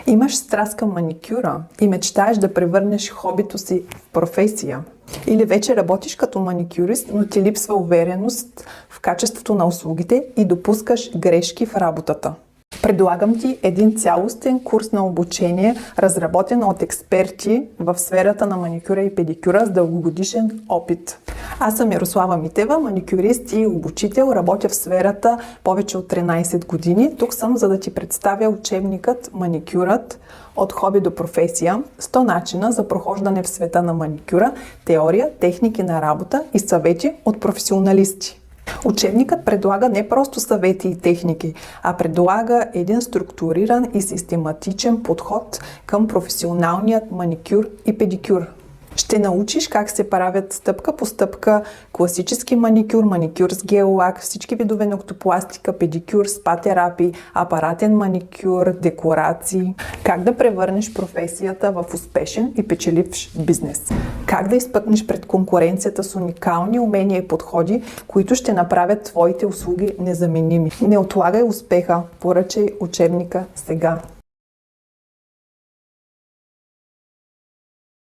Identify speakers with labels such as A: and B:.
A: Имаш страст към маникюра и мечтаеш да превърнеш хобито си в професия. Или вече работиш като маникюрист, но ти липсва увереност в качеството на услугите и допускаш грешки в работата. Предлагам ти един цялостен курс на обучение, разработен от експерти в сферата на маникюра и педикюра с дългогодишен опит. Аз съм Мирослава Митева, маникюрист и обучител, работя в сферата повече от 13 години. Тук съм, за да ти представя учебникът "Маникюрът от хоби до професия" 100 начина за прохождане в света на маникюра, теория, техники на работа и съвети от професионалисти. Учебникът предлага не просто съвети и техники, а предлага един структуриран и систематичен подход към професионалният маникюр и педикюр. Ще научиш как се правят стъпка по стъпка класически маникюр, маникюр с гел-лак, всички видове ноктопластика, педикюр, спа-терапии, апаратен маникюр, декорации, как да превърнеш професията в успешен и печеливш бизнес, как да изпъкнеш пред конкуренцията с уникални умения и подходи, които ще направят твоите услуги незаменими. Не отлагай успеха, поръчай учебника сега.